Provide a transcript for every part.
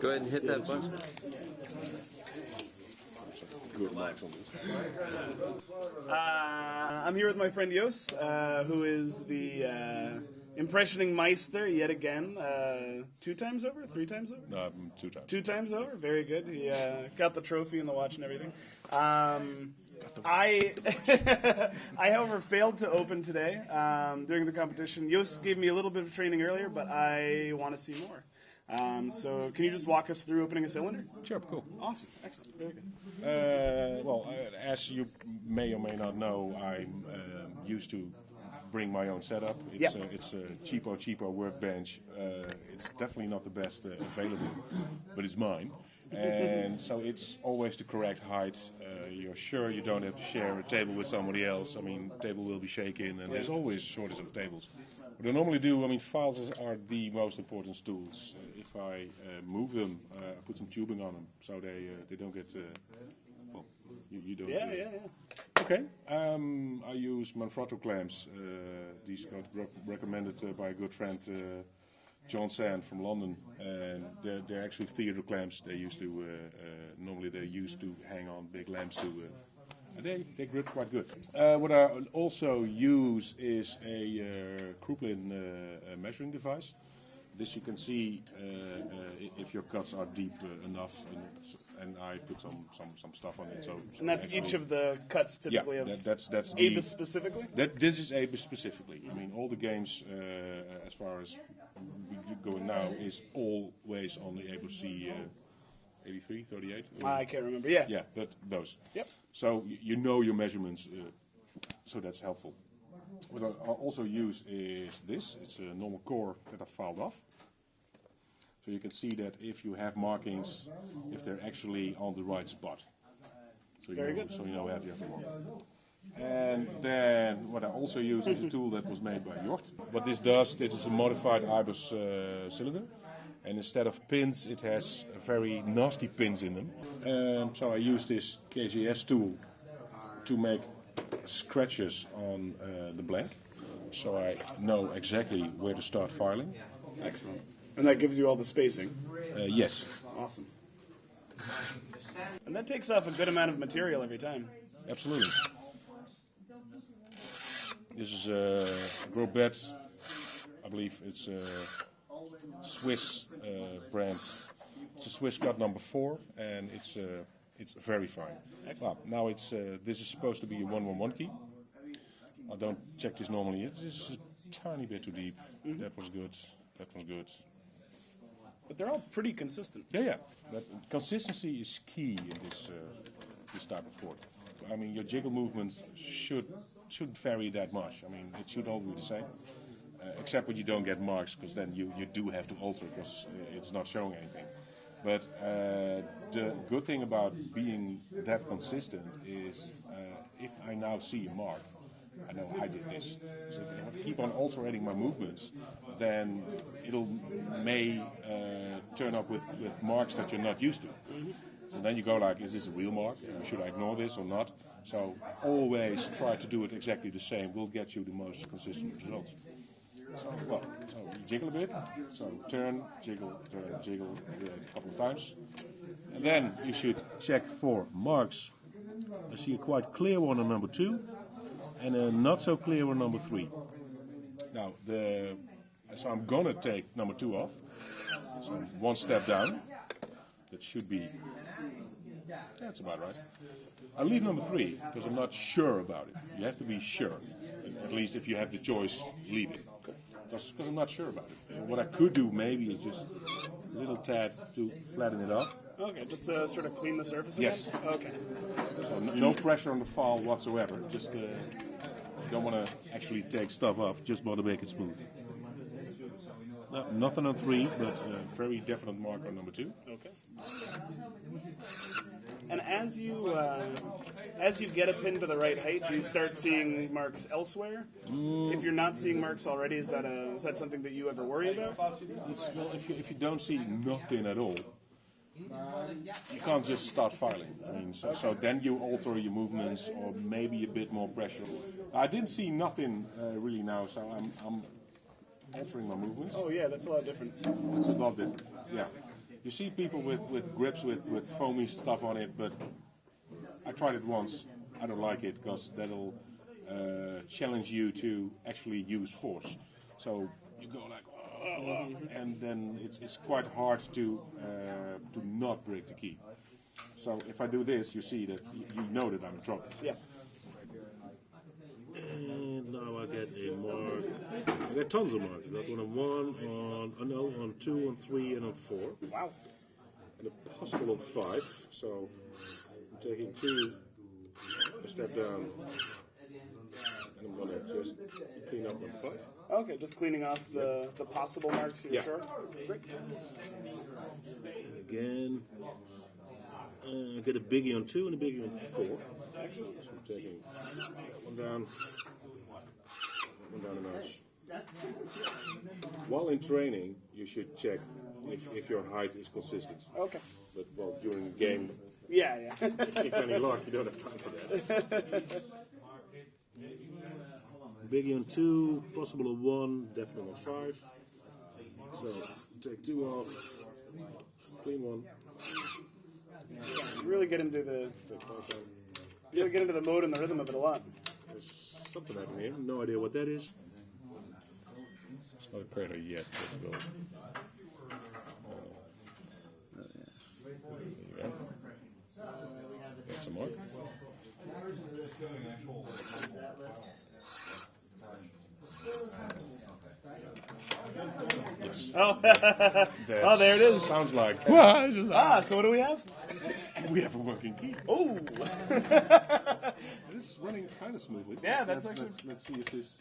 Go ahead and hit that button. I'm here with my friend Jos, who is the impressioning Meister yet again. 2 times over? 3 times over? No, 2 times. 2 times over? Very good. He got the trophy and the watch and everything. I, however, failed to open today during the competition. Jos gave me a little bit of training earlier, but I want to see more. So can you just walk us through opening a cylinder? Sure, cool. Awesome. Excellent. Very good. As you may or may not know, I'm used to bring my own setup. It's a cheapo workbench. It's definitely not the best available, but it's mine. And so it's always the correct height. You're sure you don't have to share a table with somebody else. I mean, table will be shaken, and there's always shortage of tables. What I normally do, files are the most important tools. If I move them, I put some tubing on them so they don't get. You don't. Yeah. Okay. I use Manfrotto clamps. These got recommended by a good friend, John Sand from London, and they're actually theater clamps. They used to normally they used to hang on big lamps to. They grip quite good. What I also use is a Kruplin measuring device. This you can see if your cuts are deep enough, and I put some stuff on it. And that's each of the cuts typically of that's ABIS specifically? This is ABIS specifically. I mean, all the games, as far as we're going now, is always on the ABIS C 83, 38? I can't remember, yeah. Yeah, those. Yep. So you know your measurements, so that's helpful. What I also use is this. It's a normal core that I filed off. So you can see that if you have markings, if they're actually on the right spot. So you know where you have them on. And then what I also use is a tool that was made by Jort. What this does, this is a modified IBIS cylinder. And instead of pins, it has very nasty pins in them. So I use this KGS tool to make scratches on the blank. So I know exactly where to start filing. Excellent. And that gives you all the spacing? Yes. Awesome. And that takes off a good amount of material every time. Absolutely. This is Grobet. I believe it's Swiss brand. It's a Swiss cut number 4, and it's very fine. Well, now this is supposed to be a 111 key. I don't check this normally. It's just a tiny bit too deep. Mm-hmm. That was good. That was good. But they're all pretty consistent. Yeah. But consistency is key in this type of sport. I mean, your jiggle movements shouldn't vary that much. I mean, it should all be the same. Except when you don't get marks, because then you do have to alter because it's not showing anything. But the good thing about being that consistent is if I now see a mark, I know I did this. So if I keep on altering my movements, then it'll may turn up with marks that you're not used to. Mm-hmm. So then you go like, is this a real mark? Should I ignore this or not? So always try to do it exactly the same. Will get you the most consistent results. So you jiggle a bit. So turn, jiggle, a couple of times. And then you should check for marks. I see a quite clear one on number 2 and a not so clear one on number 3. Now, so I'm gonna take number 2 off. So 1 step down. That should be, that's about right. I'll leave number 3 because I'm not sure about it. You have to be sure. At least if you have the choice, leave it. Because I'm not sure about it. So what I could do maybe is just a little tad to flatten it up. Okay, just to sort of clean the surface again? Yes. Okay. So no pressure on the file whatsoever. Just you don't want to actually take stuff off, just want to make it smooth. No, nothing on 3, but a very definite mark on number 2. Okay. And as you get a pin to the right height, do you start seeing marks elsewhere? If you're not seeing marks already, is that something that you ever worry about? Well, if you don't see nothing at all, you can't just start filing. I mean, so then you alter your movements or maybe a bit more pressure. I didn't see nothing really now, so I'm altering my movements. Oh yeah, that's a lot different. It's a lot different. Yeah, you see people with grips with foamy stuff on it, but I tried it once. I don't like it because that'll challenge you to actually use force. So you go like, and then it's quite hard to not break the key. So if I do this, you see that you know that I'm in trouble. Yeah. And now I get a mark. I get tons of marks. I got one on 1, on 2, on 3, and on 4. Wow. And a possible on 5. So I'm taking 2, a step down, and I'm gonna just clean up on 5. Okay, just cleaning off the possible marks here, Yeah. sure. Great. And again, I get a biggie on 2 and a biggie on 4. Excellent. So I'm taking one down a notch. While in training, you should check if your height is consistent. Okay. But well, during the game, Yeah. if any luck, you don't have time for that. Biggie on 2, possible on 1, definitely on 5. So take 2 off, clean 1. You really get into the Take 5 down. mode and the rhythm of it a lot. There's something happening here. No idea what that is. It's not a crater yet. Let's go. There you go. That's a mark. Yes. Oh, oh, there it is. Sounds like. So what do we have? We have a working key. Oh. This is running kind of smoothly. Yeah, that's actually. Let's see if this.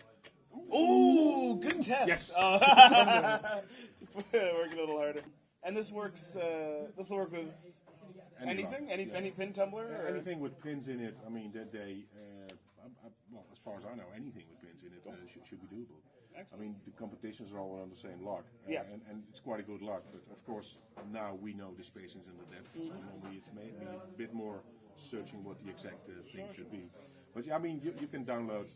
Oh, good test. Yes. Just working a little harder. And this works. This will work with anything. Any pin tumbler. Or? Anything with pins in it. I mean, well, as far as I know, anything with pins in it should be doable. Excellent. I mean, the competitions are all on the same lock, Yeah. and it's quite a good lock. But of course, now we know the spacings and the depth. So normally it's maybe a bit more searching what the exact thing should be. But yeah, I mean, you can download